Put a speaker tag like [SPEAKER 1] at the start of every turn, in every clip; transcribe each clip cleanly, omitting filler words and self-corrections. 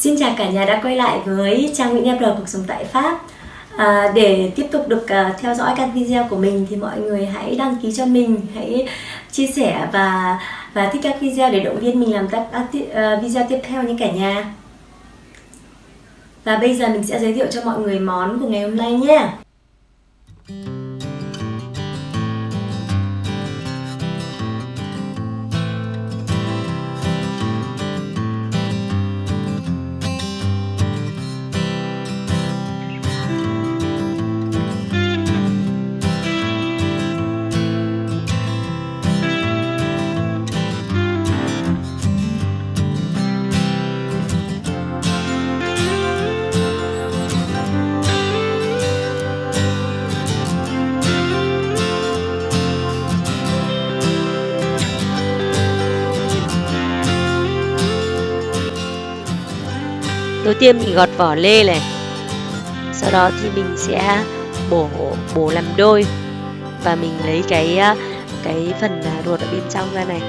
[SPEAKER 1] Xin chào cả nhà đã quay lại với trang Nguyễn Em Cuộc Sống tại Pháp. Để tiếp tục được theo dõi các video của mình thì mọi người hãy đăng ký cho mình, hãy chia sẻ và thích các video để động viên mình làm các video tiếp theo như cả nhà. Và bây giờ mình sẽ giới thiệu cho mọi người món của ngày hôm nay nhé.
[SPEAKER 2] Đầu tiên mình gọt vỏ lê này, sau đó thì mình sẽ bổ làm đôi và mình lấy cái phần ruột ở bên trong ra này,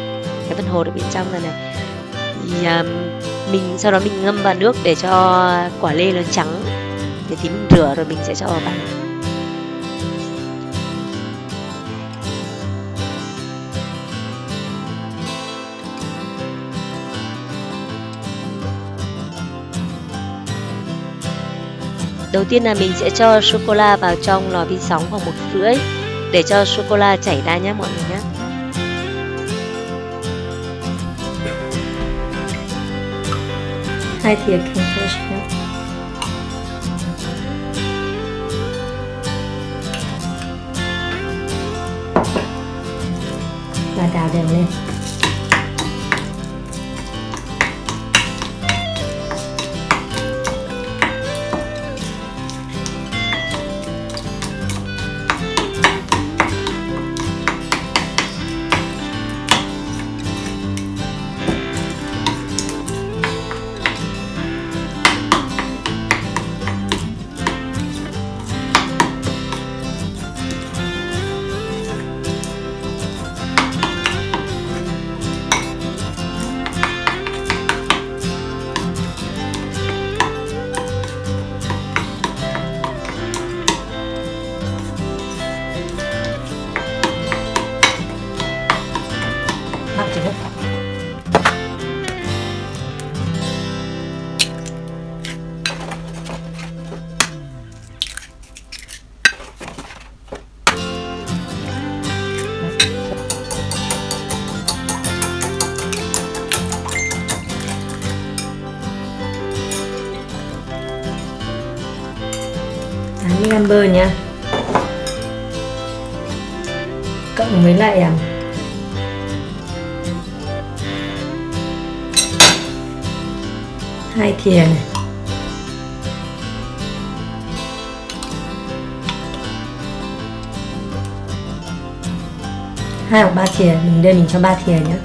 [SPEAKER 2] cái phần hột ở bên trong ra này. Thì sau đó mình ngâm vào nước để cho quả lê nó trắng, để tí mình rửa rồi mình sẽ cho vào bánh. Đầu tiên là mình sẽ cho sô-cô-la vào trong lò vi sóng khoảng 1 rưỡi để cho sô-cô-la chảy ra nhé mọi người nhé.
[SPEAKER 1] Hai thìa crème fraîche nhé. Và đảo đều lên. Gram bơ nha, cộng với lại 2 thìa này, 2 hoặc 3 thìa, mình cho 3 thìa nhé,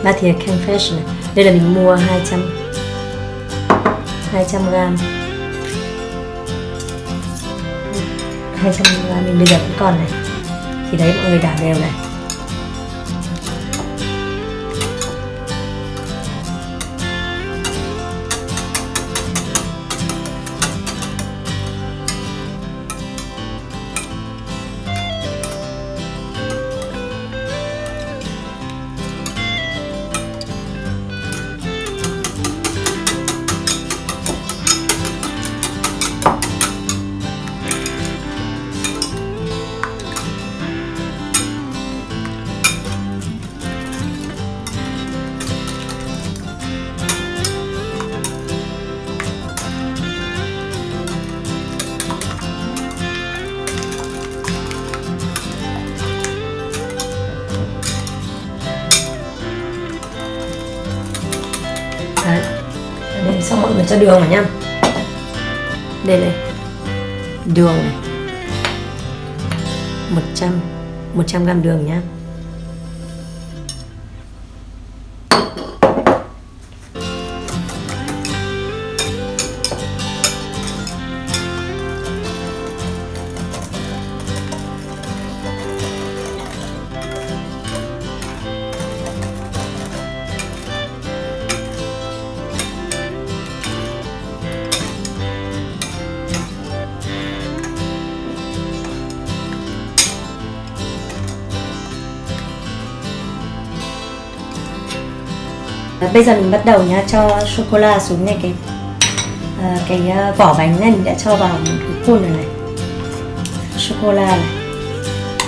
[SPEAKER 1] 3 thìa crème fraîche này. Đây là mình mua 200 gram. 200 gram mình bây giờ cũng còn này, thì đấy mọi người đảo đều này. Đấy. Đây, xong mọi người cho đường vào nhá. Đây này, đường này, 100 gram đường nhá. Bây giờ mình bắt đầu nha, cho sô cô la xuống này, cái vỏ bánh này mình đã cho vào một cái khuôn này. Sô cô la này,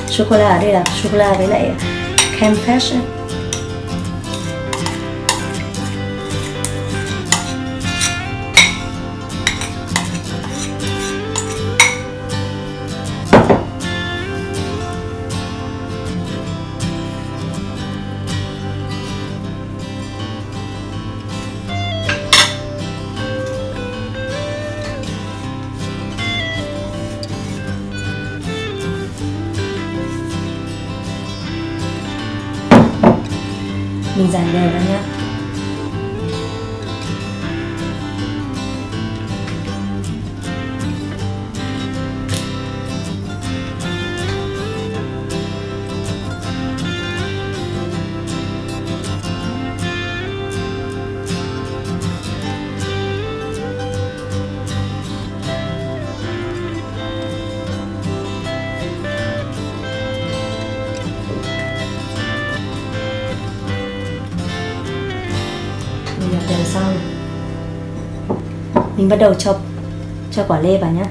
[SPEAKER 1] sô cô la ở đây là sô cô la với lại crème fraîche. Mình dàn đều ra nhá. Mình đều xong, mình bắt đầu cho quả lê vào nhé.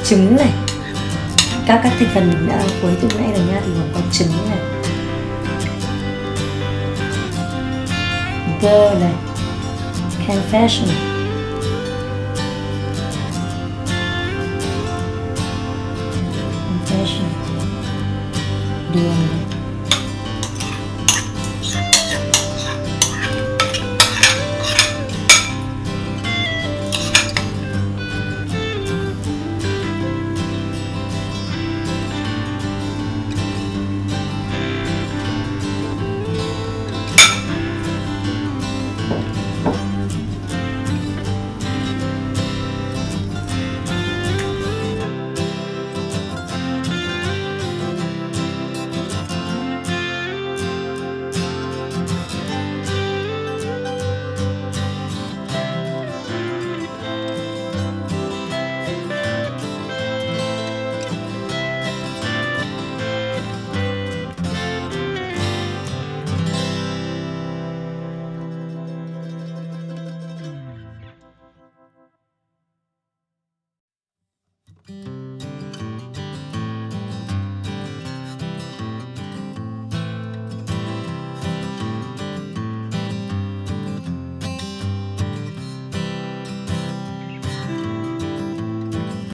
[SPEAKER 1] Trứng này, các thành phần mình đã khuấy từ nãy rồi nha, thì gồm có trứng này, bơ này, crème fraîche này, đường này,